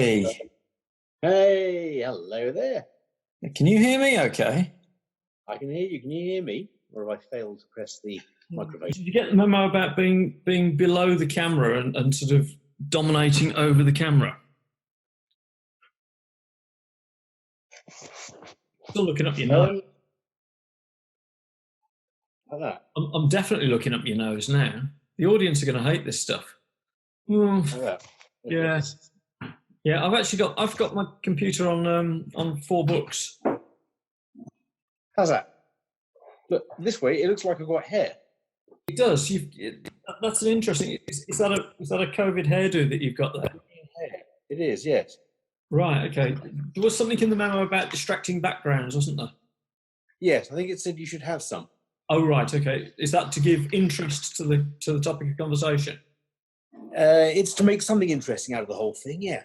Hey, Hey, hello there. can you hear me okay? I can hear you. Can you hear me? Or have I failed to press the microphone? Did you get the memo about being below the camera and sort of dominating over the camera? Still looking up your nose. Like that. I'm definitely looking up your nose now. The audience are going to hate this stuff. Like that. Yeah, yeah. I've got my computer on 4 books. How's that? Look, this way it looks like I've got hair. It does. That's an interesting. Is that a COVID hairdo that you've got there? It is, yes. Right. Okay. There was something in the memo about distracting backgrounds, wasn't there? Yes, I think it said you should have some. Oh, right. Okay. Is that to give interest to the topic of conversation? It's to make something interesting out of the whole thing, yeah.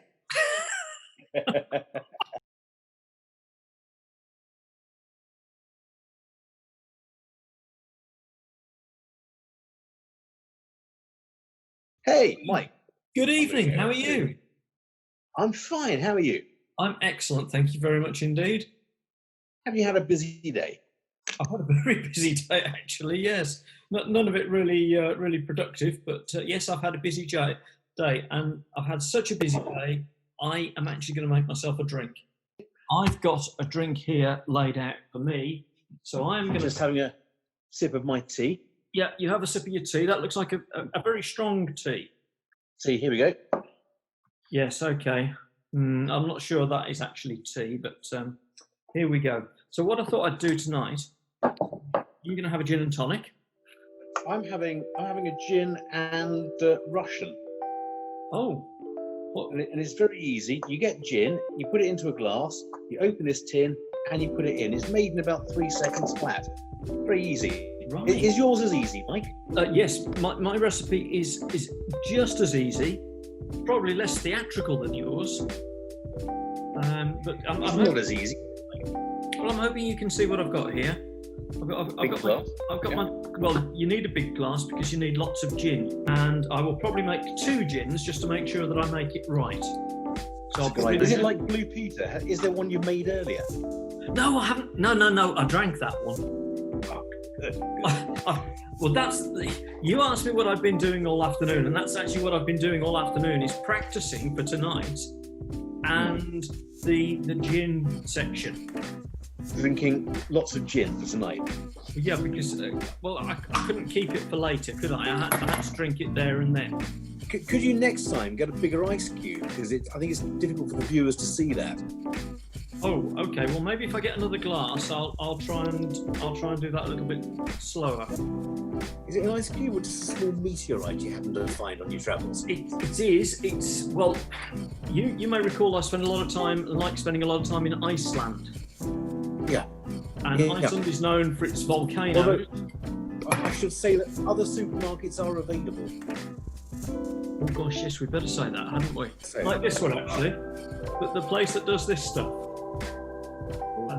Hey, Mike. Good evening. How are you? I'm fine. How are you? I'm excellent. Thank you very much indeed. Have you had a busy day? I've had a very busy day, actually. Yes, none of it really productive, but yes, I've had a busy day, and I've had such a busy day. I am actually going to make myself a drink. I've got a drink here laid out for me, so I'm going just having a sip of my tea. Yeah, you have a sip of your tea. That looks like a very strong tea. See, here we go. Yes, okay. I'm not sure that is actually tea, but here we go. So what I thought I'd do tonight, you're going to have a gin and tonic. I'm having a gin and Russian. Oh. What? And it's very easy. You get gin, you put it into a glass, you open this tin, and you put it in. It's made in about 3 seconds flat. Very easy. Right. Is yours as easy, Mike? Yes, my recipe is just as easy, probably less theatrical than yours. But I'm not as easy. Well, I'm hoping you can see what I've got here. Well, you need a big glass because you need lots of gin, and I will probably make 2 gins just to make sure that I make it right. So is it like Blue Peter? Is there one you made earlier? No, I haven't. No, I drank that one. Good. Well, you asked me what I've been doing all afternoon, and that's actually what I've been doing all afternoon, is practicing for tonight and the gin section. Drinking lots of gin for tonight. Yeah, because I couldn't keep it for later, could I? I had to drink it there and then. Could you next time get a bigger ice cube? Because I think it's difficult for the viewers to see that. Oh, okay. Well, maybe if I get another glass, I'll try and do that a little bit slower. Is it an ice cube or just a small meteorite you happen to find on your travels? It is. It's well. You may recall I spending a lot of time in Iceland. Yeah. And Iceland is known for its volcanoes. I should say that other supermarkets are available. Oh gosh, yes, we better say that, hadn't we? Like this one, actually. The place that does this stuff.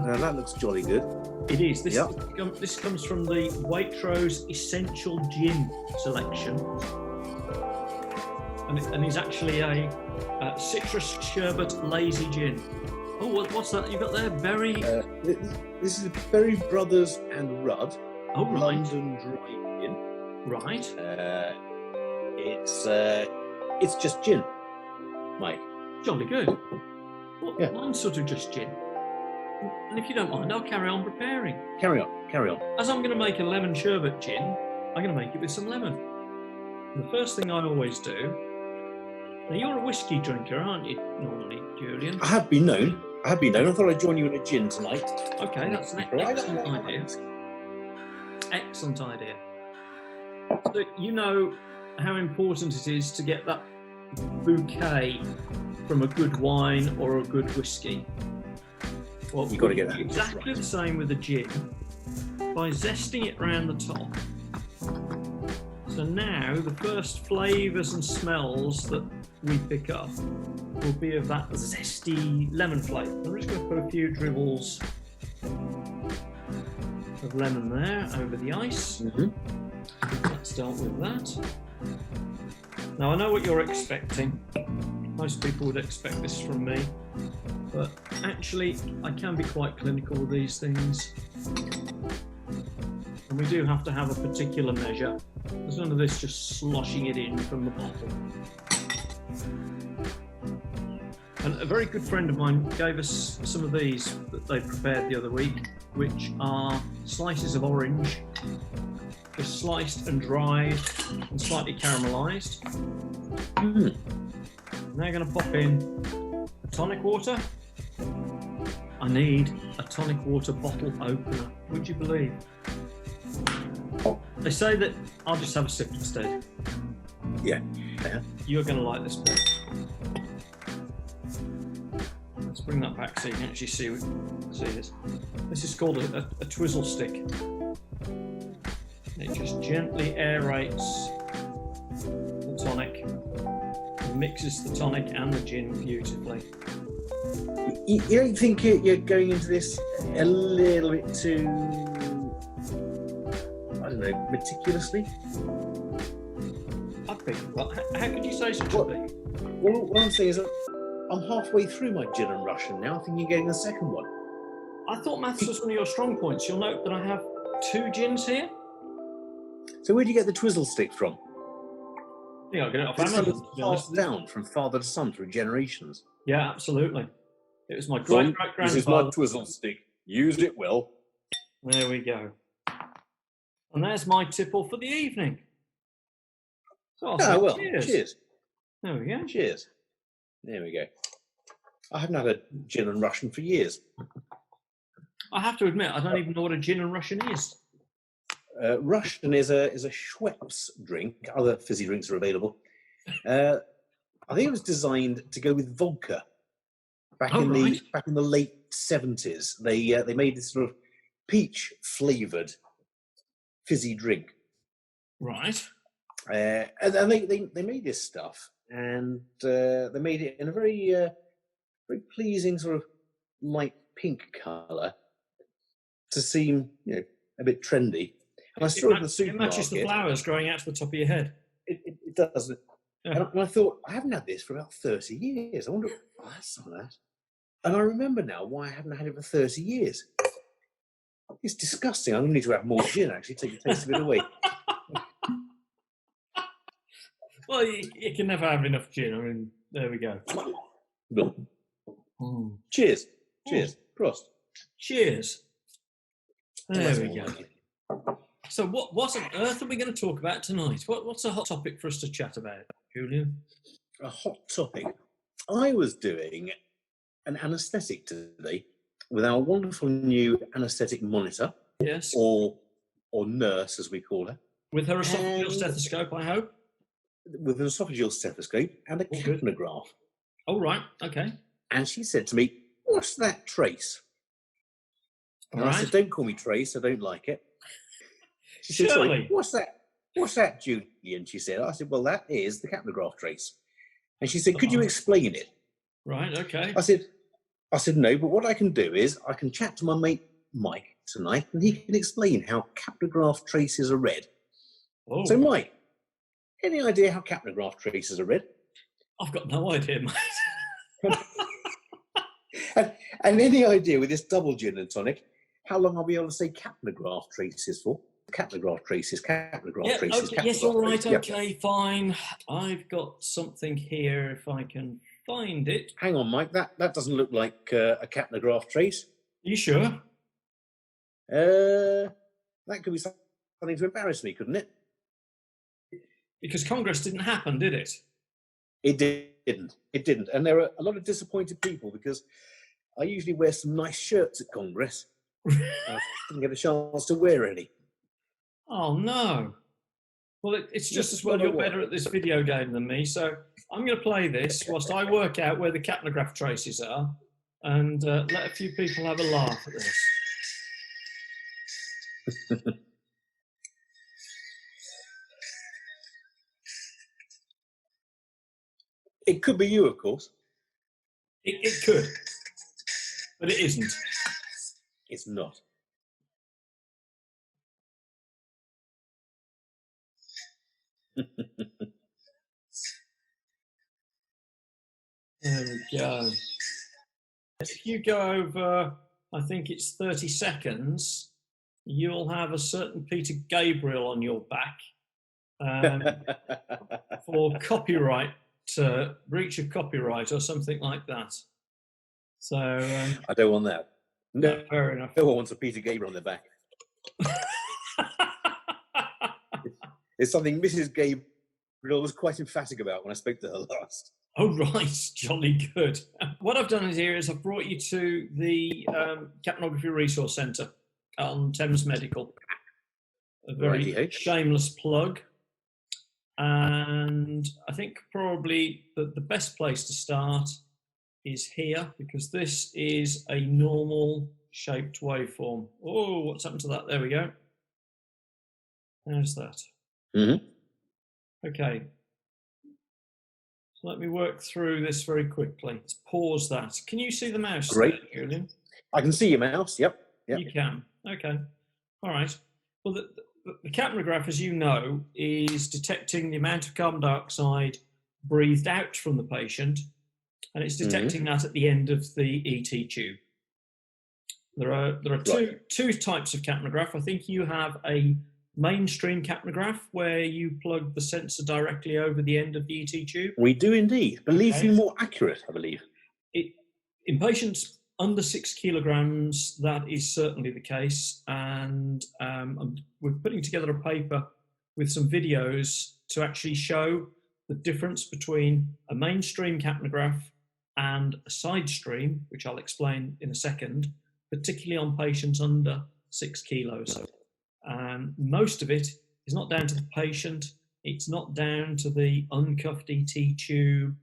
That looks jolly good. It is. This comes from the Waitrose Essential Gin selection. And it's actually a citrus sherbet lazy gin. Oh, what's that you got there? Berry? This is Berry Brothers and Rudd. Oh, right. London Dry Gin. Right. It's just gin, Mike. Jolly good. Well, yeah. Mine's sort of just gin. And if you don't mind, I'll carry on preparing. Carry on. As I'm going to make a lemon sherbet gin, I'm going to make it with some lemon. And the first thing I always do... Now, you're a whiskey drinker, aren't you, normally, Julian? I have been known. I thought I'd join you in a gin tonight. Okay, that's an excellent idea. Excellent idea. So, you know how important it is to get that bouquet from a good wine or a good whiskey. Well, you've got to get that exactly the same with a gin by zesting it round the top. So now the first flavours and smells that we pick up will be of that zesty lemon flavour. I'm just going to put a few dribbles of lemon there over the ice. Let's start with that. Now I know what you're expecting. Most people would expect this from me, but actually I can be quite clinical with these things. And we do have to have a particular measure. There's none of this just sloshing it in from the bottle. And a very good friend of mine gave us some of these that they prepared the other week, which are slices of orange, just sliced and dried and slightly caramelised. Now going to pop in tonic water. I need a tonic water bottle opener, would you believe? They say that I'll just have a sip instead. Yeah. You're going to like this bit. Let's bring that back so you can actually see this. This is called a twizzle stick. It just gently aerates the tonic, and mixes the tonic and the gin beautifully. You don't think you're going into this a little bit too, I don't know, meticulously? I think. Well, how could you say such a thing? Well, what I'm saying is that I'm halfway through my gin and Russian now. I think you're getting the second one. I thought maths was one of your strong points. You'll note that I have 2 gins here. So where do you get the twizzle stick from? Yeah, I'll get it off It's Amazon. To be honest. passed down from father to son through generations. Yeah, absolutely. It was my Son, great-great-grandfather. this is my twizzle stick. Use it well. There we go. And there's my tipple for the evening. So I'll say well, cheers. cheers. There we go. Cheers. There we go. I haven't had a gin and Russian for years. I have to admit, I don't even know what a gin and Russian is. Russian is a Schweppes drink. Other fizzy drinks are available. I think it was designed to go with vodka. Back in the late 70s, they made this sort of peach flavoured fizzy drink. Right. And they made this stuff, and they made it in a very very pleasing sort of light pink colour to seem, a bit trendy. And I saw it at the supermarket. It matches the flowers growing out to the top of your head. It does. Yeah. And I thought, I haven't had this for about 30 years. I wonder, that's some of that. And I remember now why I haven't had it for 30 years. It's disgusting. I'm going to need to have more gin, actually, take the taste of it away. Well, you can never have enough gin. I mean, there we go. Cheers. Cheers. Prost. Cheers. There we go. So what on earth are we going to talk about tonight? What's a hot topic for us to chat about, Julian? A hot topic. I was doing an anaesthetic today with our wonderful new anaesthetic monitor. Yes. Or nurse, as we call her. With her esophageal stethoscope, I hope. With an esophageal stethoscope and a capnograph. Oh, right. Okay. And she said to me, "What's that trace?" And I said, "Don't call me Trace, I don't like it." She said, "Sorry, what's that, Julian?" She said. I said, "Well, that is the capnograph trace." And she said, "Could you explain it?" Right, okay. I said, "No, but what I can do is I can chat to my mate Mike tonight, and he can explain how capnograph traces are read." Oh. So, Mike, any idea how capnograph traces are read? I've got no idea, mate. and any idea with this double gin and tonic, how long I'll be able to say capnograph traces for? Capnograph traces, capnograph traces. Okay, yes, all right, okay, fine. I've got something here if I can find it. Hang on, Mike, that doesn't look like a capnograph trace. Are you sure? That could be something to embarrass me, couldn't it? Because Congress didn't happen, did it? It didn't. It didn't. And there are a lot of disappointed people because I usually wear some nice shirts at Congress. I didn't get a chance to wear any. Oh, no. Well, it's just as well you're better at this video game than me, so I'm going to play this whilst I work out where the capnograph traces are and let a few people have a laugh at this. It could be you, of course. It could, but it isn't. It's not. There we go. If you go over, I think it's 30 seconds, you'll have a certain Peter Gabriel on your back for copyright, breach of copyright or something like that. So I don't want that. No, fair enough. no one wants a Peter Gabriel on their back. It's something Mrs. Gabriel was quite emphatic about when I spoke to her last. Oh, right. Jolly good. What I've done here is I've brought you to the Capnography Resource Centre on Thames Medical. A very Righty-ho. shameless plug. And I think probably the best place to start is here, because this is a normal shaped waveform. Oh, what's happened to that? There we go. How's that? Okay. So let me work through this very quickly. Let's pause that. Can you see the mouse? Great. There, Julian? I can see your mouse. Yep. You can. Okay. All right. Well, the capnograph, as you know, is detecting the amount of carbon dioxide breathed out from the patient, and it's detecting that at the end of the ET tube. There are two types of capnograph. I think you have a mainstream capnograph where you plug the sensor directly over the end of the ET tube. We do indeed. Believe you more accurate, I believe. In patients under 6 kilograms, that is certainly the case. And we're putting together a paper with some videos to actually show the difference between a mainstream capnograph and a side stream, which I'll explain in a second, particularly on patients under 6 kilos. Most of it is not down to the patient. It's not down to the uncuffed ET tube.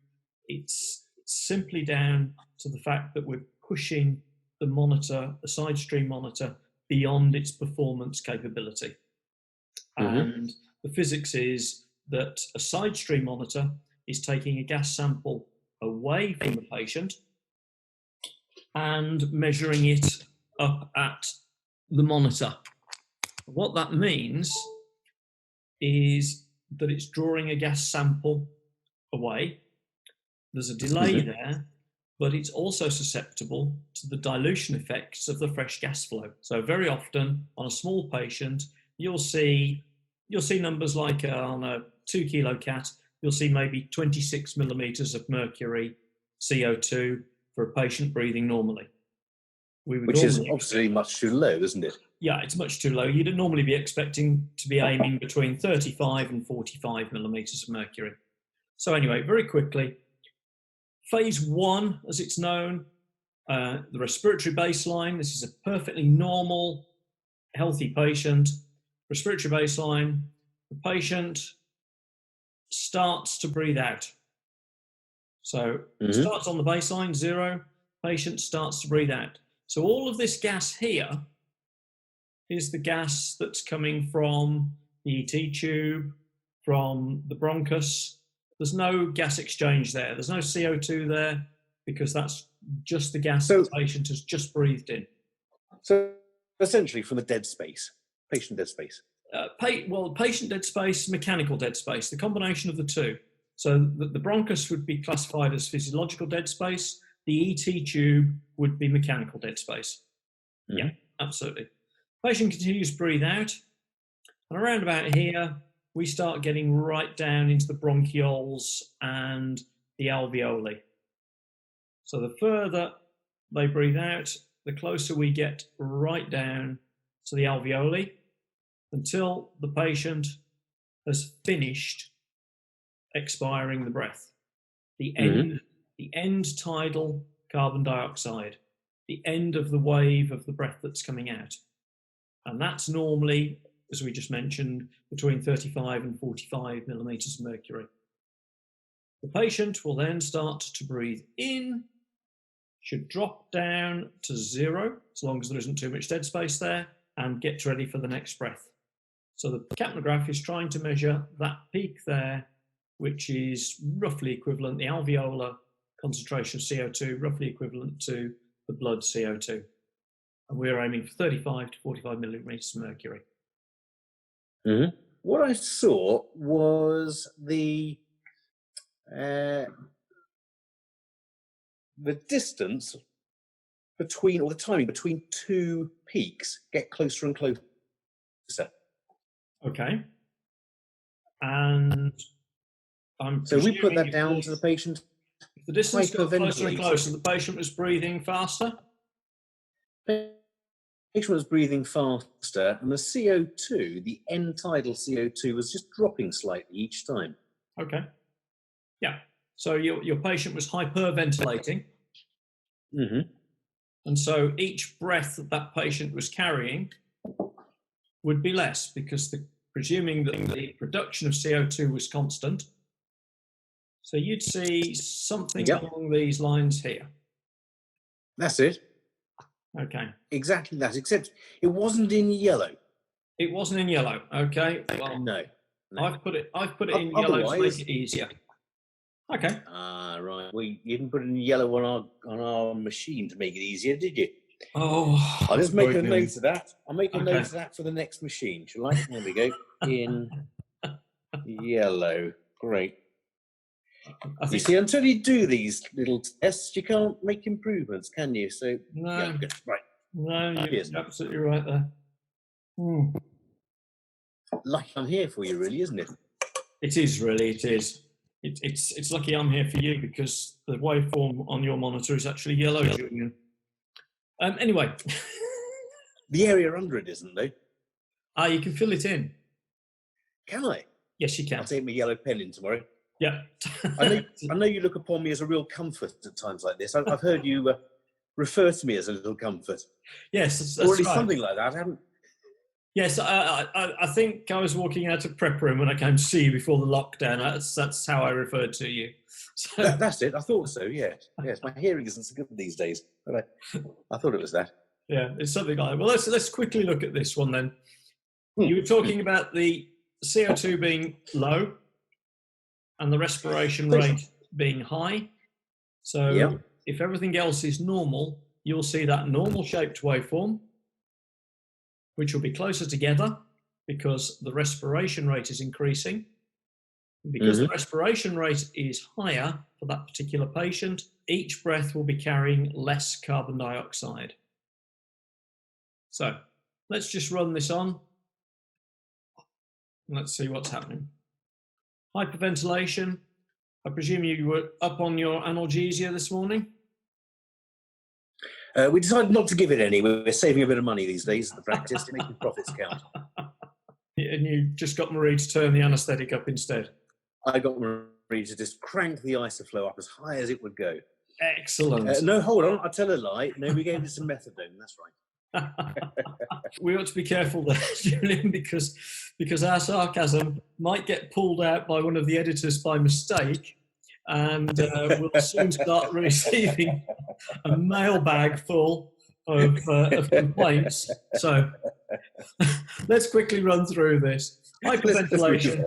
It's simply down to the fact that we're pushing the monitor, the side stream monitor, beyond its performance capability. And the physics is that a side stream monitor is taking a gas sample away from the patient and measuring it up at the monitor. What that means is that it's drawing a gas sample away. There's a delay there, but it's also susceptible to the dilution effects of the fresh gas flow. So very often on a small patient, you'll see numbers like on a 2 kilo cat, you'll see maybe 26 millimeters of mercury CO2 for a patient breathing normally. Which is obviously much too low, isn't it? Yeah, it's much too low. You'd normally be expecting to be aiming between 35 and 45 millimeters of mercury. So anyway, very quickly, phase 1, as it's known, the respiratory baseline. This is a perfectly normal, healthy patient. Respiratory baseline, the patient starts to breathe out. So it starts on the baseline, 0, patient starts to breathe out. So all of this gas here is the gas that's coming from the ET tube, from the bronchus. There's no gas exchange there. There's no CO2 there because that's just the gas the patient has just breathed in. So essentially from the dead space, patient dead space. Patient dead space, mechanical dead space, the combination of the two. So the bronchus would be classified as physiological dead space. The ET tube would be mechanical dead space. Yeah, absolutely. Patient continues to breathe out. And around about here, we start getting right down into the bronchioles and the alveoli. So the further they breathe out, the closer we get right down to the alveoli until the patient has finished expiring the breath. The end tidal carbon dioxide, the end of the wave of the breath that's coming out. And that's normally, as we just mentioned, between 35 and 45 millimeters of mercury. The patient will then start to breathe in, should drop down to 0, as long as there isn't too much dead space there, and get ready for the next breath. So the capnograph is trying to measure that peak there, which is roughly equivalent, the alveolar concentration of CO2, roughly equivalent to the blood CO2. And we're aiming for 35 to 45 millimeters of mercury. What I saw was the the distance between, or the timing between two peaks get closer and closer. Okay. And So we put that presuming down to the patient. if the distance got closer and hyperventilating. closer, the patient was breathing faster? The patient was breathing faster, and the CO2, the end tidal CO2, was just dropping slightly each time. Okay. Yeah. So your patient was hyperventilating. Mm-hmm. And so each breath that patient was carrying would be less, because presuming that the production of CO2 was constant. So you'd see something along these lines here. That's it. Okay. Exactly that, except it wasn't in yellow. It wasn't in yellow. Okay. Well, no. I've put it in yellow to make it easier. Okay. Ah, right. Well, you didn't put it in yellow on our machine to make it easier, did you? Oh, I'll just make a note of that. I'll make a note of that for the next machine, shall I? There we go. In yellow. Great. You see, until you do these little tests, you can't make improvements, can you? So, no, yeah, good. Right. No, you're absolutely right there. Lucky I'm here for you, really, isn't it? It is, really. It is. It's lucky I'm here for you, because the waveform on your monitor is actually yellow, Julian. Anyway. The area under it isn't, though. You can fill it in. Can I? Yes, you can. I'll take my yellow pen in tomorrow. Yeah. I know you look upon me as a real comfort at times like this. I've heard you refer to me as a little comfort. Yes, that's or at least right. something like that. I haven't. Yes, I think I was walking out of prep room when I came to see you before the lockdown. That's how I referred to you. So, that's it. I thought so. Yes. My hearing isn't so good these days, but I thought it was that. Yeah, it's something like that. Well, let's quickly look at this one then. You were talking about the CO2 being low and the respiration rate being high. So if everything else is normal, you'll see that normal shaped waveform, which will be closer together because the respiration rate is increasing. Because the respiration rate is higher for that particular patient, each breath will be carrying less carbon dioxide. So let's just run this on. Let's see what's happening. Hyperventilation. I presume you were up on your analgesia this morning? We decided not to give it any. We're saving a bit of money these days at the practice to make the profits count. And you just got Marie to turn the anaesthetic up instead? I got Marie to just crank the isoflow up as high as it would go. Excellent. No, hold on. I tell a lie. No, we gave it some methadone. That's right. We ought to be careful there, Julian, because our sarcasm might get pulled out by one of the editors by mistake, and we'll soon start receiving a mailbag full of complaints. So let's quickly run through this. Hyperventilation.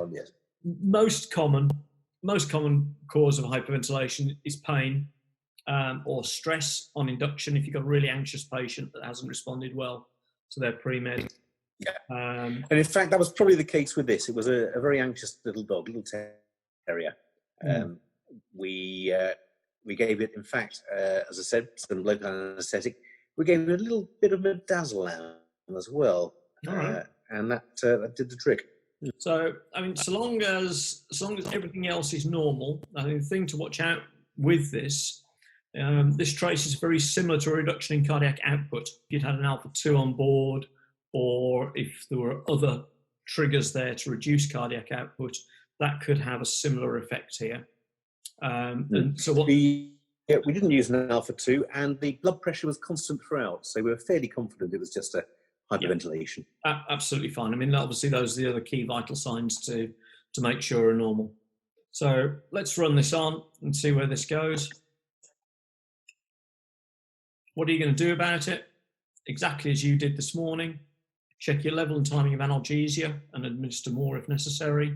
Most common cause of hyperventilation is pain or stress on induction if you've got a really anxious patient that hasn't responded well to their pre-med. And in fact, that was probably the case with this. It was a very anxious little dog, little terrier. We gave it, in fact, as I said, some local anaesthetic. We gave it a little bit of midazolam as well, and that did the trick. So, I mean, so long as everything else is normal, I think the thing to watch out with this trace is very similar to a reduction in cardiac output. If you'd had an alpha-2 on board, or if there were other triggers there to reduce cardiac output, that could have a similar effect here. And so we didn't use an alpha-2, and the blood pressure was constant throughout, so we were fairly confident it was just a hyperventilation. Absolutely fine. I mean, obviously those are the other key vital signs to make sure are normal. So let's run this on and see where this goes. What are you going to do about it? Exactly as you did this morning. Check your level and timing of analgesia and administer more if necessary.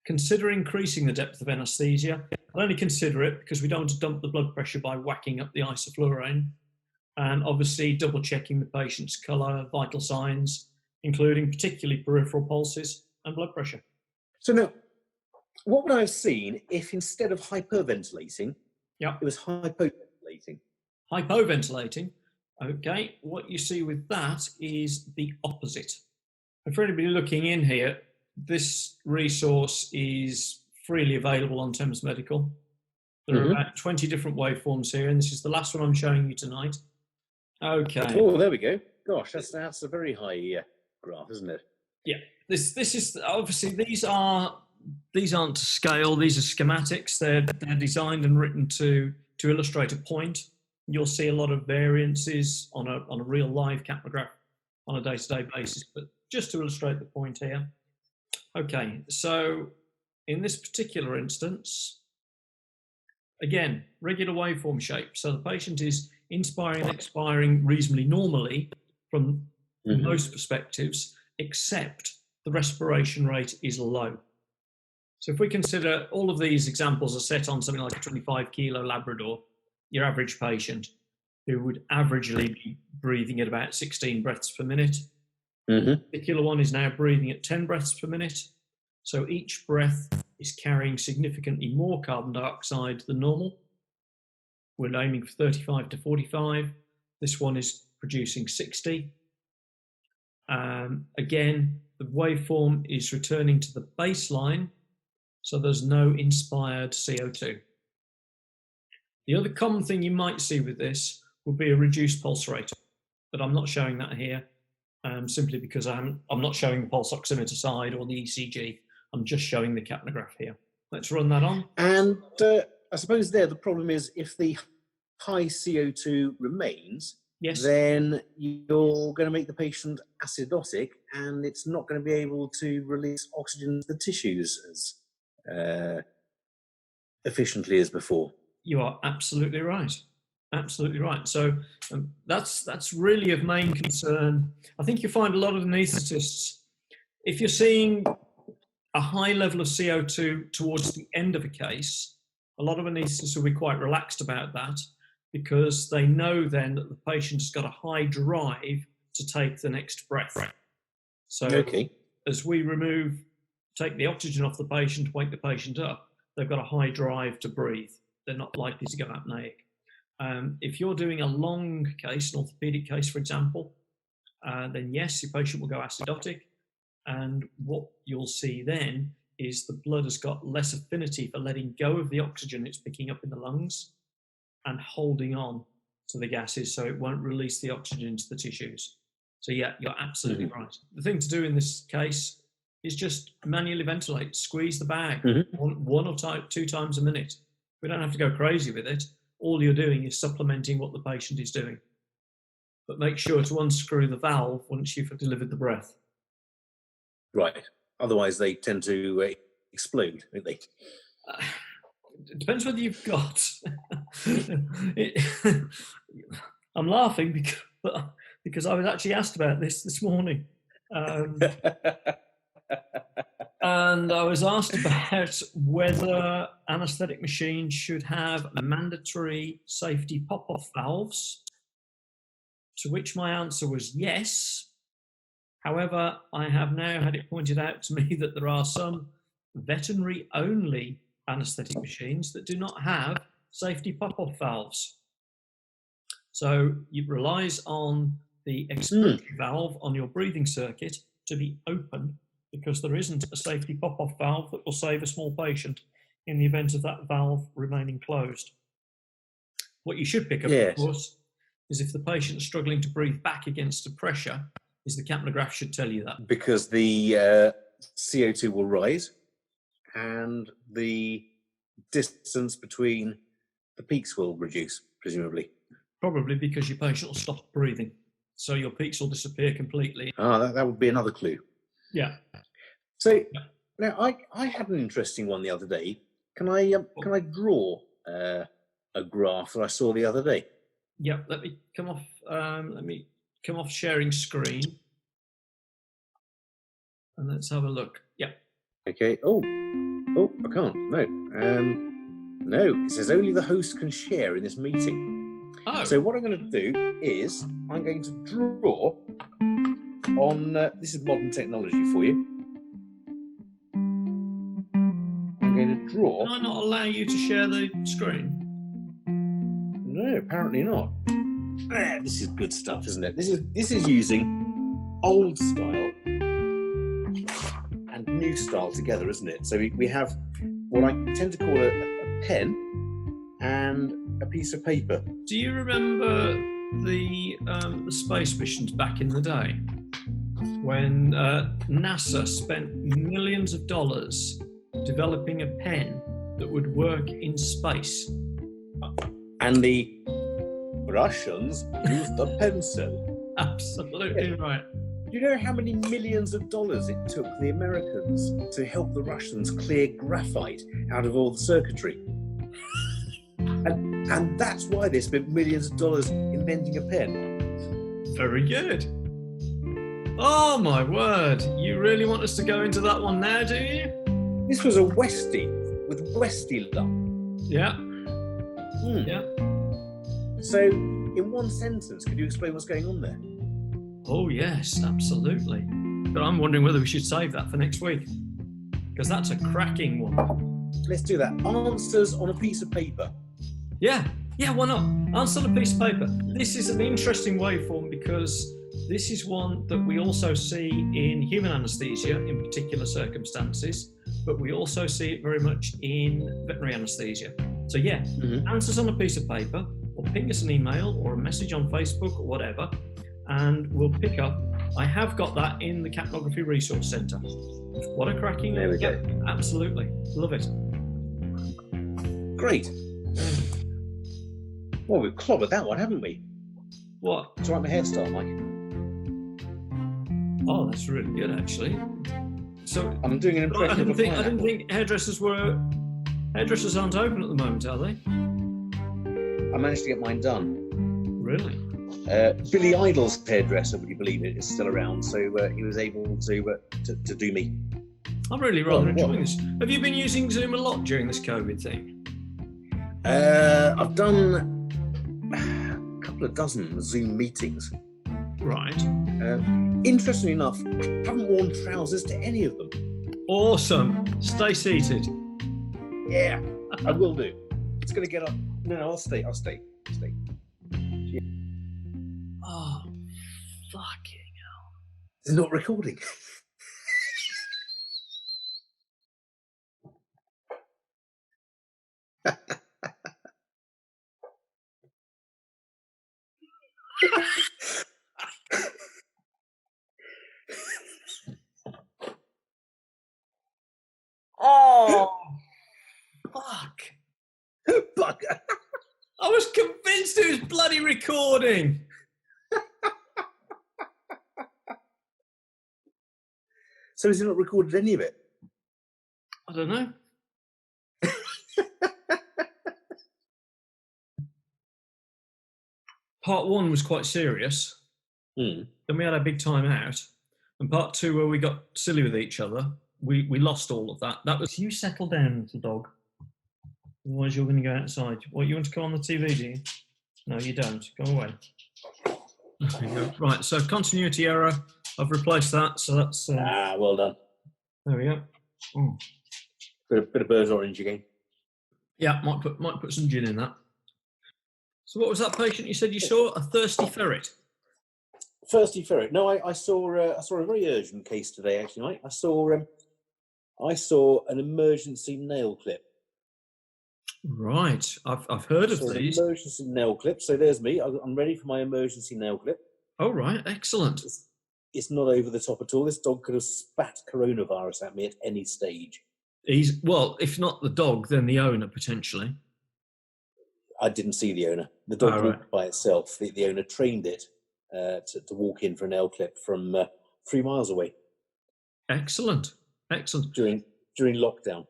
Consider increasing the depth of anaesthesia. I'll only consider it because we don't want to dump the blood pressure by whacking up the isoflurane. And obviously double checking the patient's colour, vital signs, including particularly peripheral pulses and blood pressure. So now, what would I have seen if instead of hyperventilating, it was hypoventilating? hypoventilating. Hypoventilating. Okay, what you see with that is the opposite. And for anybody looking in here, this resource is freely available on Thames Medical. There are about 20 different waveforms here, and this is the last one I'm showing you tonight. Okay. Oh, there we go. Gosh, that's a very high graph, isn't it? Yeah. This is obviously these aren't to scale. These are schematics. They're designed and written to illustrate a point. You'll see a lot of variances on a real live capnograph on a day-to-day basis, but just to illustrate the point here. Okay, so in this particular instance, again, regular waveform shape. So the patient is inspiring and expiring reasonably normally from most perspectives, except the respiration rate is low. So if we consider all of these examples are set on something like a 25 kilo Labrador, your average patient, who would averagely be breathing at about 16 breaths per minute. The particular one is now breathing at 10 breaths per minute. So each breath is carrying significantly more carbon dioxide than normal. We're aiming for 35 to 45. This one is producing 60. Again, the waveform is returning to the baseline, so there's no inspired CO2. The other common thing you might see with this would be a reduced pulse rate, but I'm not showing that here simply because I'm not showing the pulse oximeter side or the ECG. I'm just showing the capnograph here. Let's run that on. And I suppose there the problem is if the high CO2 remains, yes, then you're going to make the patient acidotic, and it's not going to be able to release oxygen to the tissues as efficiently as before. You are absolutely right. Absolutely right. So that's really of main concern. I think you find a lot of anaesthetists, if you're seeing a high level of CO2 towards the end of a case, a lot of anaesthetists will be quite relaxed about that because they know then that the patient's got a high drive to take the next breath. So as we take the oxygen off the patient, wake the patient up, they've got a high drive to breathe. They're not likely to go apneic. If you're doing a long case, an orthopedic case, for example, then yes, your patient will go acidotic. And what you'll see then is the blood has got less affinity for letting go of the oxygen it's picking up in the lungs and holding on to the gases so it won't release the oxygen into the tissues. So yeah, you're absolutely right. The thing to do in this case is just manually ventilate, squeeze the bag one or two times a minute. We don't have to go crazy with it. All you're doing is supplementing what the patient is doing. But make sure to unscrew the valve once you've delivered the breath. Right. Otherwise, they tend to explode, don't they? It depends whether you've got. I'm laughing because I was actually asked about this morning. And I was asked about whether anaesthetic machines should have mandatory safety pop-off valves, to which my answer was yes. However, I have now had it pointed out to me that there are some veterinary-only anaesthetic machines that do not have safety pop-off valves. So it relies on the expiratory valve on your breathing circuit to be open, because there isn't a safety pop-off valve that will save a small patient in the event of that valve remaining closed. What you should pick up, of course, is if the patient's struggling to breathe back against the pressure, is the capnograph should tell you that. Because the CO2 will rise and the distance between the peaks will reduce, presumably. Probably because your patient will stop breathing. So your peaks will disappear completely. Ah, that would be another clue. Yeah. So now I had an interesting one the other day. Can I draw a graph that I saw the other day? Yeah. Let me come off sharing screen, and let's have a look. Yeah. Okay. Oh, I can't. No. No. It says only the host can share in this meeting. Oh. So what I'm going to do is I'm going to draw on. This is modern technology for you. I'm going to draw. Can I not allow you to share the screen? No. No, apparently not. This is good stuff, isn't it? This is using old style and new style together, isn't it? So we have what I tend to call a pen and a piece of paper. Do you remember the space missions back in the day when NASA spent millions of dollars developing a pen that would work in space? And the Russians used a pencil. Absolutely right. Do you know how many millions of dollars it took the Americans to help the Russians clear graphite out of all the circuitry? And that's why they spent millions of dollars inventing a pen. Very good. Oh my word. You really want us to go into that one now, do you? This was a Westie with Westie lump. Yeah. Yeah. So, in one sentence, could you explain what's going on there? Oh yes, absolutely. But I'm wondering whether we should save that for next week, because that's a cracking one. Let's do that. Answers on a piece of paper. Yeah, why not? Answer on a piece of paper. This is an interesting waveform because this is one that we also see in human anaesthesia in particular circumstances, but we also see it very much in veterinary anaesthesia. So yeah, answers on a piece of paper, or ping us an email or a message on Facebook or whatever, and we'll pick up. I have got that in the Capnography Resource Centre. What a cracking There we go. Absolutely. Love it. Great. Well, we've clobbered that one, haven't we? What? It's all right, my hairstyle, Mike. Oh, that's really good, actually. So I'm doing an impression I didn't of a think pineapple. hairdressers aren't open at the moment, are they? I managed to get mine done. Really? Billy Idol's hairdresser, would you believe it, is still around, so he was able to do me. I'm really rather enjoying this. Have you been using Zoom a lot during this COVID thing? I've done a couple of dozen Zoom meetings. Right. Interestingly enough, I haven't worn trousers to any of them. Awesome. Stay seated. Yeah, I will do. It's going to get up. No, I'll stay. Oh, fucking hell. It's not recording. Oh, fuck. Bugger. I was convinced it was bloody recording. So has he not recorded any of it? I don't know. Part one was quite serious. Then we had a big time out. And part two, where we got silly with each other, we lost all of that. That was, you settle down, little dog. Otherwise you're going to go outside. What, you want to come on the TV, do you? No, you don't. Go away. There we go. Right, so continuity error. I've replaced that, so that's... well done. There we go. Oh. Bit of bird's orange again. Yeah, might put some gin in that. So what was that patient you said you saw? A thirsty ferret? Thirsty ferret. No, I saw a very urgent case today, actually, Mike. I saw an emergency nail clip. Right, I've heard of these. An emergency nail clip. So there's me. I'm ready for my emergency nail clip. Oh right, excellent. It's not over the top at all. This dog could have spat coronavirus at me at any stage. Well, if not the dog, then the owner potentially. I didn't see the owner. The dog walked by itself. The owner trained it to walk in for a nail clip from 3 miles away. Excellent. During lockdown.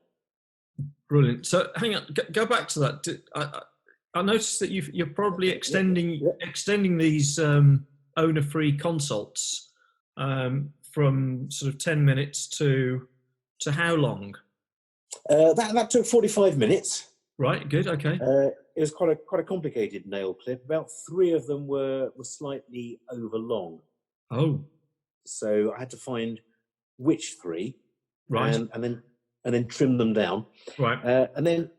Brilliant. So hang on, go back to that. I noticed that you're probably extending these owner-free consults from sort of 10 minutes to how long? That took 45 minutes. Right. Good. Okay. It was quite a complicated nail clip. About 3 of them were slightly over long. Oh. So I had to find which 3. Right. And then trim them down. Right. And then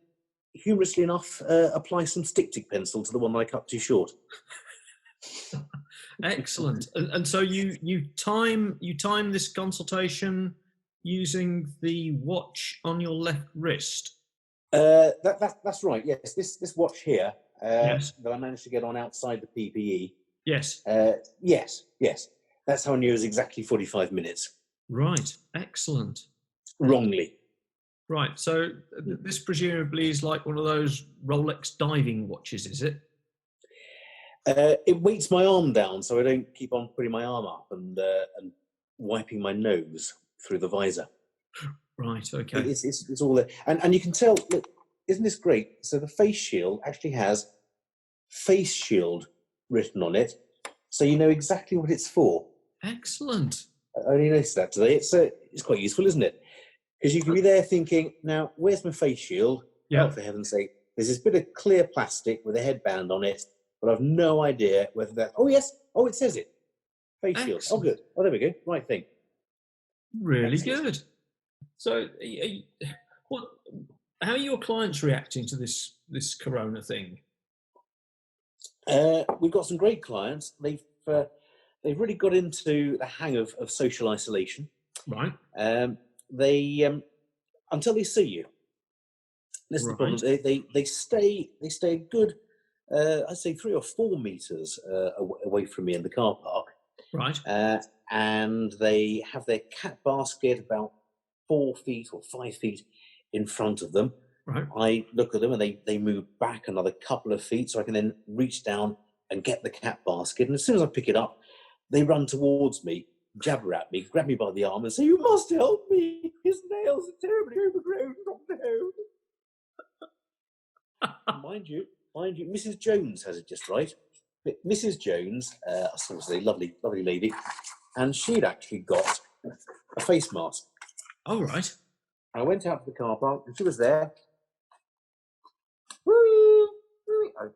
humorously enough, apply some stick pencil to the one I cut too short. Excellent. And so you time this consultation using the watch on your left wrist. That's right. Yes, this watch here Yes. that I managed to get on outside the PPE. Yes. Yes. That's how I knew it was exactly 45 minutes. Right. Excellent. Wrongly. Right. So this presumably is like one of those Rolex diving watches, is it? It weights my arm down, so I don't keep on putting my arm up and wiping my nose through the visor. Right. Okay. It's all there, and you can tell. Look, isn't this great? So the face shield actually has face shield written on it, so you know exactly what it's for. Excellent. I only noticed that today. It's quite useful, isn't it? Because you can be there thinking, now where's my face shield? Yeah. Oh, for heaven's sake! There's this bit of clear plastic with a headband on it, but I've no idea whether that. Oh yes. Oh, it says it. Face shield. Oh, good. Oh, there we go. Right thing. Really Excellent. good. So, how are your clients reacting to this corona thing? We've got some great clients. They've really got into the hang of social isolation. Right. They until they see you. This is the problem. They stay a good, I'd say 3 or 4 meters away from me in the car park. Right. And they have their cat basket about 4 feet or 5 feet in front of them. Right. I look at them and they move back another couple of feet so I can then reach down and get the cat basket. And as soon as I pick it up, they run towards me, jabber at me, grab me by the arm and say, "You must help me. His nails are terribly overgrown, Dr. Hoad." Mind you, Mrs. Jones has it just right. Mrs. Jones, I thought was a lovely lady, and she'd actually got a face mask. Oh, right. I went out to the car park and she was there. I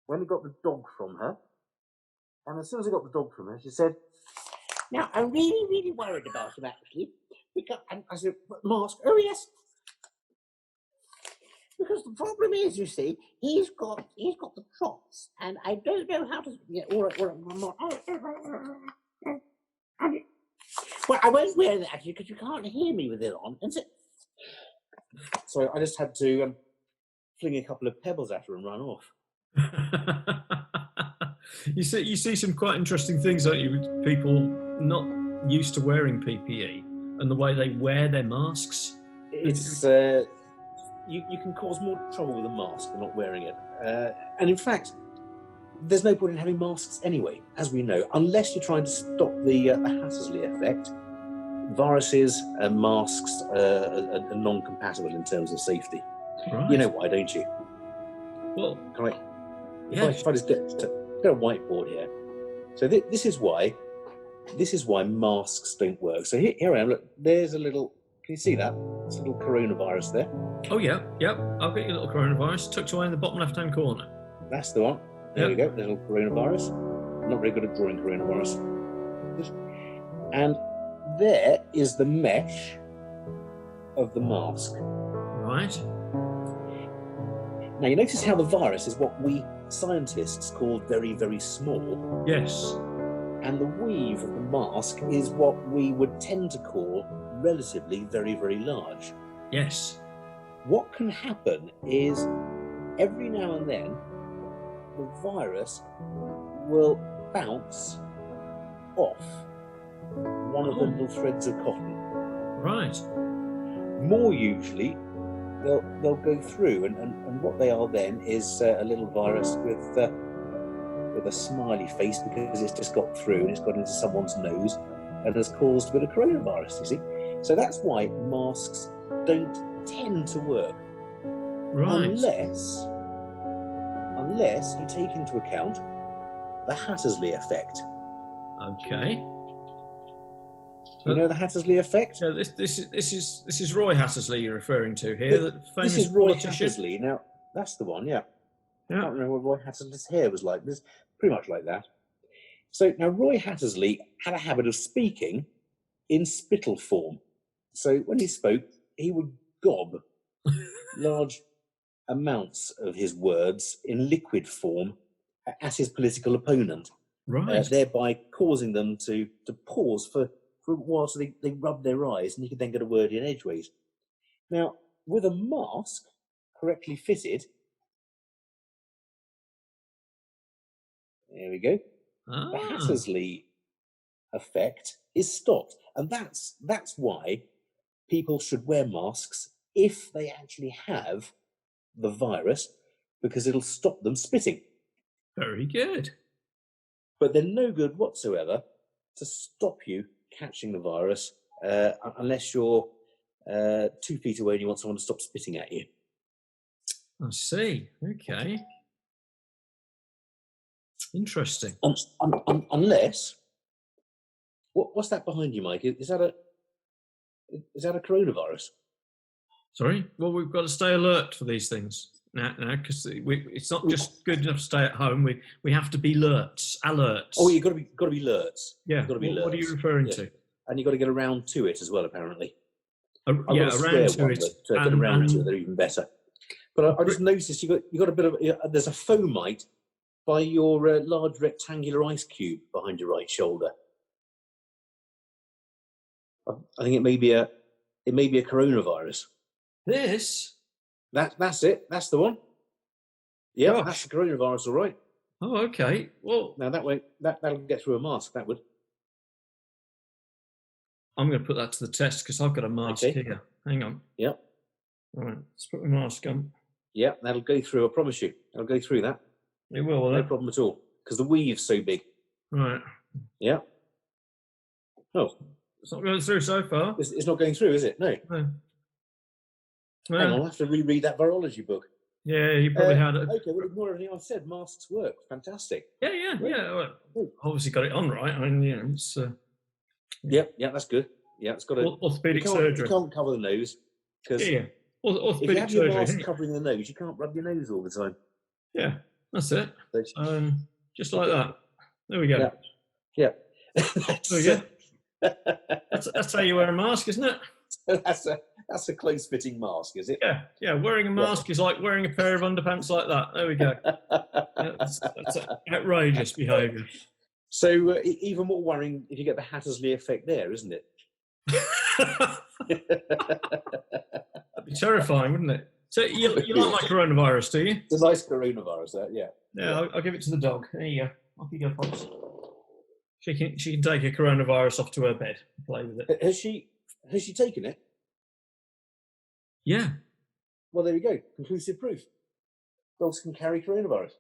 went and got the dog from her, and as soon as I got the dog from her, she said, "Now I'm really worried about him actually." And I said, "Mask? Oh yes." Because the problem is, you see, he's got the trots, and I don't know how to. Yeah, all right. Well, I won't wear that actually because you can't hear me with it on. And so I just had to fling a couple of pebbles at her and run off. You see some quite interesting things, don't you, with people not used to wearing PPE and the way they wear their masks. It's you can cause more trouble with a mask than not wearing it, and in fact, there's no point in having masks anyway, as we know, unless you're trying to stop the Hattersley effect. Viruses and masks are non-compatible in terms of safety. Right. You know why, don't you? Well, Can I? If I just get a whiteboard here. So this is why masks don't work. So here I am. Look, there's a little. Can you see that? It's a little coronavirus there. Oh yeah. I've got your little coronavirus tucked away in the bottom left-hand corner. That's the one. There we go. There's a little coronavirus. Not very good at drawing coronavirus. And there is the mesh of the mask. Right. Now you notice how the virus is what we scientists call very, very small. Yes. And the weave of the mask is what we would tend to call relatively very, very large. Yes. What can happen is every now and then the virus will bounce off one of the little threads of cotton. Right. More usually, they'll go through, and what they are then is a little virus with a smiley face because it's just got through and it's got into someone's nose and has caused a bit of coronavirus, you see. So that's why masks don't tend to work. Right. Unless you take into account the Hattersley effect. Okay. You know the Hattersley effect? So this is Roy Hattersley you're referring to here, the famous This is Roy politician. Hattersley. Now that's the one, yeah. I Yeah. can't remember what Roy Hattersley's hair was like, but it's pretty much like that. So now Roy Hattersley had a habit of speaking in spittle form. So when he spoke, he would gob large amounts of his words in liquid form at his political opponent, Right. thereby causing them to pause for a while, so they rub their eyes, and you could then get a word in edgeways. Now, with a mask correctly fitted, there we go. The Hattersley effect is stopped, and that's why people should wear masks if they actually have the virus, because it'll stop them spitting. Very good. But they're no good whatsoever to stop you catching the virus unless you're 2 feet away and you want someone to stop spitting at you. I see. Okay. Interesting. Unless, what's that behind you, Mike? Is that a coronavirus? Sorry. Well, we've got to stay alert for these things now, because it's not just good enough to stay at home. We have to be alerts. Oh, you've got to be alerts. Yeah. Got to be alerts. What are you referring to? And you've got to get around to it as well, apparently. Yeah, around to it. To get around to it, they're even better. But I just noticed you got a bit of there's a fomite by your large rectangular ice cube behind your right shoulder. I think it may be a coronavirus. This? That's it. That's the one. Yeah, Gosh. That's the coronavirus, all right. Oh, okay. Well, now that'll get through a mask. That would. I'm going to put that to the test because I've got a mask here. Hang on. Yep. All right, let's put my mask on. Yeah, that'll go through. I promise you, it'll go through that. It will. No problem at all, because the weave's so big. Right. Yeah. Oh, it's not going through so far. It's not going through, is it? No. No. Hang on, I'll have to reread that virology book. Yeah, you probably had it. Okay, well, ignore everything I've said. Masks work. Fantastic. Yeah. Well, obviously got it on right. I mean, it's. Yeah, that's good. Yeah, it's got a orthopedic surgery. You can't cover the nose because Orthopedic if you have your surgery, mask covering the nose, you can't rub your nose all the time. Yeah, that's it. Just like that. There we go. Yeah. There we go. That's how you wear a mask, isn't it? That's a close-fitting mask, is it? Yeah. Wearing a mask is like wearing a pair of underpants like that. There we go. That's outrageous behaviour. So even more worrying if you get the Hattersley effect there, isn't it? That'd be terrifying, wouldn't it? So you like my coronavirus, do you? It's a nice coronavirus, yeah. Yeah, I'll give it to the dog. There you go. Off you go, Pops. She can take a coronavirus off to her bed and play with it. Has she taken it? Yeah. Well, there we go. Conclusive proof. Dogs can carry coronavirus.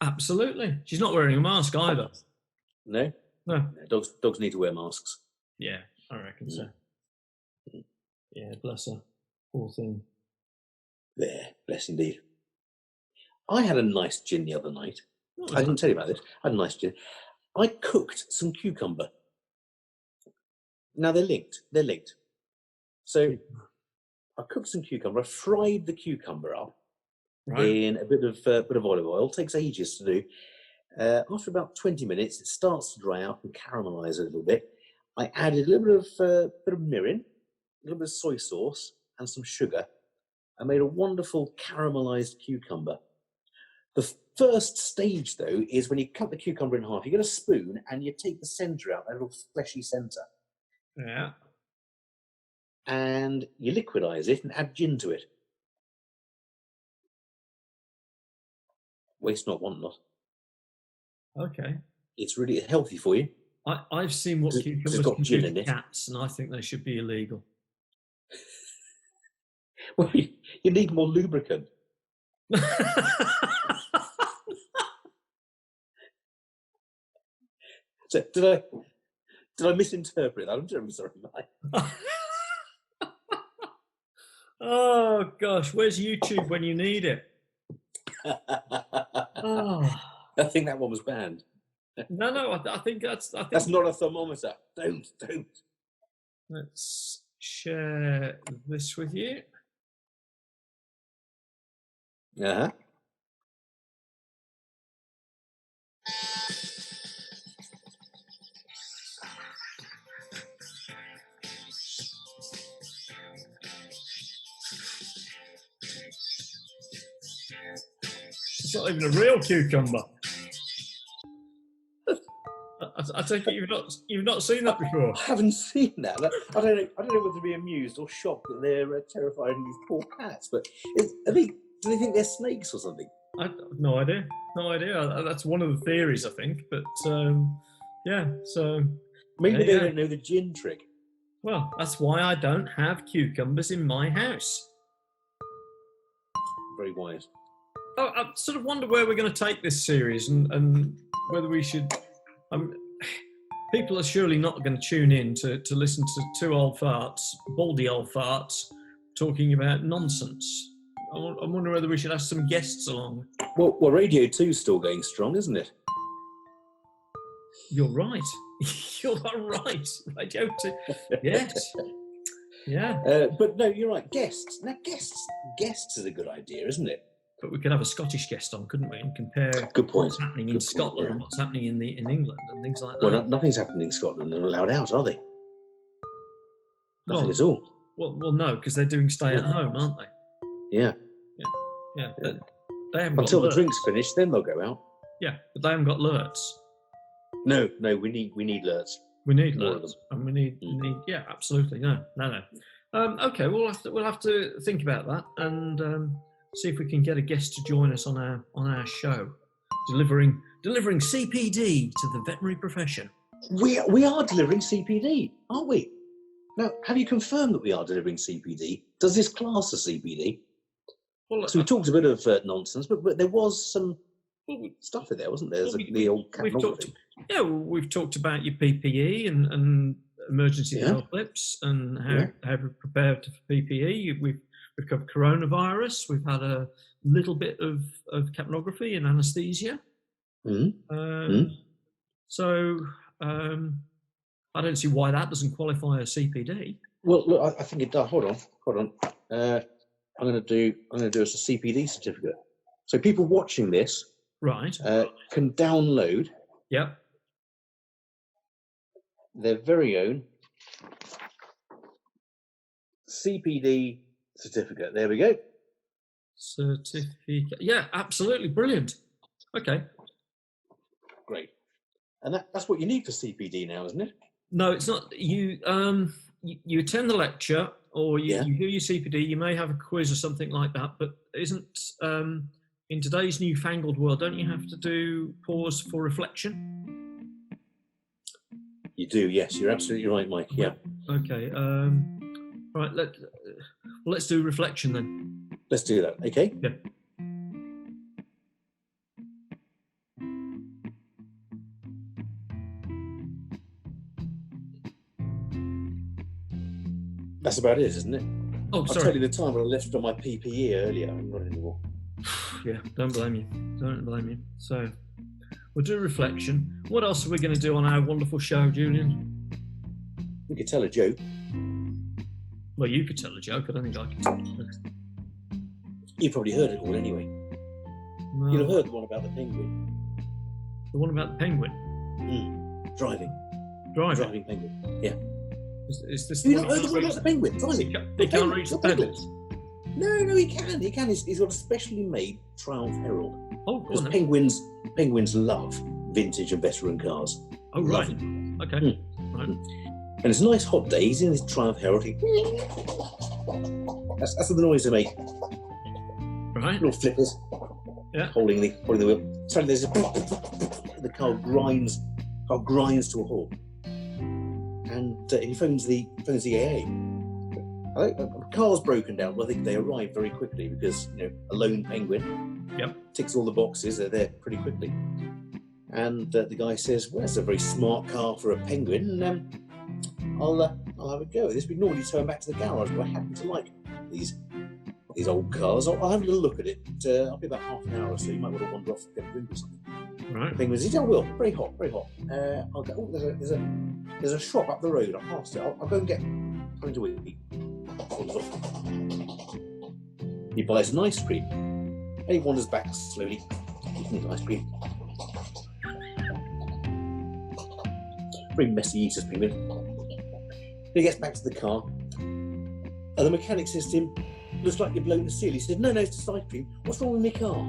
Absolutely. She's not wearing a mask either. No. Dogs need to wear masks. Yeah, I reckon so. Yeah, bless her. Poor thing. There, bless indeed. I had a nice gin the other night. I didn't tell you about this. I had a nice gin. I cooked some cucumber. Now they're linked. So I cooked some cucumber. I fried the cucumber up in a bit of olive oil. It takes ages to do. After about 20 minutes, it starts to dry out and caramelise a little bit. I added a little bit of mirin, a little bit of soy sauce, and some sugar. I made a wonderful caramelised cucumber. The first stage, though, is when you cut the cucumber in half. You get a spoon and you take the centre out, that little fleshy centre. Yeah. And you liquidise it and add gin to it. Waste not, want not. Okay. It's really healthy for you. I've seen what cucumbers can do to cats, and I think they should be illegal. Well, you need more lubricant. So, did I misinterpret that? I'm terribly sorry, Mike. Oh gosh, where's YouTube when you need it? I think that one was banned. No, I think that's not a thermometer. Don't. Let's share this with you. Uh-huh. It's not even a real cucumber. I take it you've not seen that before. I haven't seen that. I don't know whether to be amused or shocked that they're terrified of these poor cats. But do they think they're snakes or something? I have no idea. No idea. That's one of the theories, I think. But yeah, so maybe they don't know the gin trick. Well, that's why I don't have cucumbers in my house. Very wise. Oh, I sort of wonder where we're going to take this series and whether we should. People are surely not going to tune in to listen to two old farts, baldy old farts, talking about nonsense. I wonder whether we should have some guests along. Well, Radio 2's still going strong, isn't it? You're right. You're right. Radio 2. Yes. Yeah. But no, you're right. Guests. Now, guests is a good idea, isn't it? But we could have a Scottish guest on, couldn't we, and compare Good point. what's happening in Scotland and what's happening in England and things like that. Well, nothing's happening in Scotland. They're not allowed out, are they? Nothing at all. Well, no, because they're doing stay at home, aren't they? Yeah. Yeah. They haven't Until got the drink's finished, then they'll go out. Yeah, but they haven't got lurts. No, we need lurts. We need More of lurts, and we need. Yeah, absolutely. No. Okay, we'll have to think about that and see if we can get a guest to join us on our show, delivering CPD to the veterinary profession. We are delivering CPD, aren't we? Now, have you confirmed that we are delivering CPD? Does this class as CPD? Well, So we talked a bit of nonsense, but there was some stuff in there, wasn't there? The old capnography. We've talked about your PPE and emergency health clips and how we prepare for PPE. We've covered coronavirus. We've had a little bit of capnography and anaesthesia. So I don't see why that doesn't qualify as CPD. Well, look, I think it does. Hold on. I'm going to do us a CPD certificate. So people watching this, right, can download. Yep. Their very own CPD certificate. There we go. Certificate. Yeah, absolutely brilliant. Okay. Great. And that's what you need for CPD now, isn't it? No, it's not. You attend the lecture or you hear your CPD. You may have a quiz or something like that, but isn't in today's newfangled world, don't you have to do pause for reflection? You do, yes. You're absolutely right, Mike. Yeah. Okay. Right. Let's do reflection then. Let's do that. Okay. Yeah. That's about it, isn't it? Oh, sorry. I'll tell you the time when I left on my PPE earlier. I haven't got it anymore. Yeah, don't blame you. So, we'll do reflection. What else are we going to do on our wonderful show, Julian? We could tell a joke. Well, you could tell a joke. I don't think I can tell a joke. You've probably heard it all anyway. No. You'll have heard the one about the penguin. The one about the penguin? Driving penguin. Yeah. Is this you not heard the one about the penguin? Driving. He can't reach the pedals. No, he can. He can. He's got a specially made Triumph Herald. Oh, because penguins love vintage and veteran cars. Oh, right. Okay. Right. And it's a nice hot day. He's in his Triumph Herald. That's the noise they make. Right. Little flippers. Yeah. Holding the wheel. Suddenly there's the car grinds to a halt. And he phones the AA. A car's broken down. Well, they arrive very quickly because a lone penguin ticks all the boxes. They're there pretty quickly. And the guy says, "Well, that's a very smart car for a penguin. I'll have a go at this. We normally tow them back to the garage, but I happen to like these old cars. I'll have a little look at it. I'll be about half an hour or so. You might want to wander off and get a drink or something." Right. The penguin says, "I will. Very hot. I'll go. Oh, there's a shop up the road. I passed it. I'll go and get something to eat." He buys an ice cream. And he wanders back slowly, eating his ice cream. Very messy eaters, penguin. He gets back to the car, and the mechanic says to him, "Looks like you've blown the seal." He said, "No, it's just ice cream. What's wrong with my car?"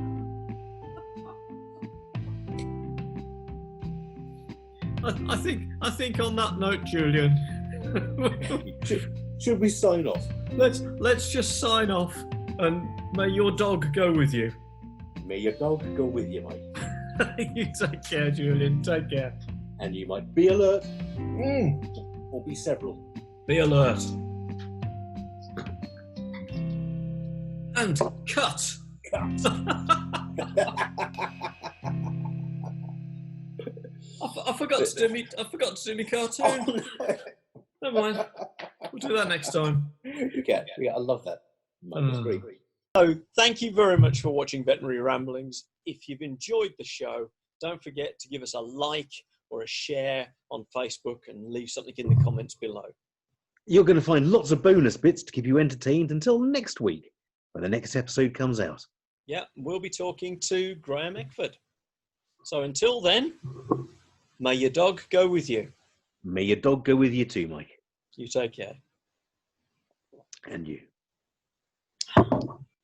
I think on that note, Julian, Should we sign off? let's just sign off, and may your dog go with you. May your dog go with you, Mike. You take care, Julian. Take care. And you might be alert, or be several. Be alert. And cut. I forgot to do me cartoon. Never mind. We'll do that next time. Okay, I love that. That's great. So, thank you very much for watching Veterinary Ramblings. If you've enjoyed the show, don't forget to give us a like or a share on Facebook and leave something in the comments below. You're going to find lots of bonus bits to keep you entertained until next week, when the next episode comes out. Yeah, we'll be talking to Graham Eckford. So until then, may your dog go with you. May your dog go with you too, Mike. You take care. And you.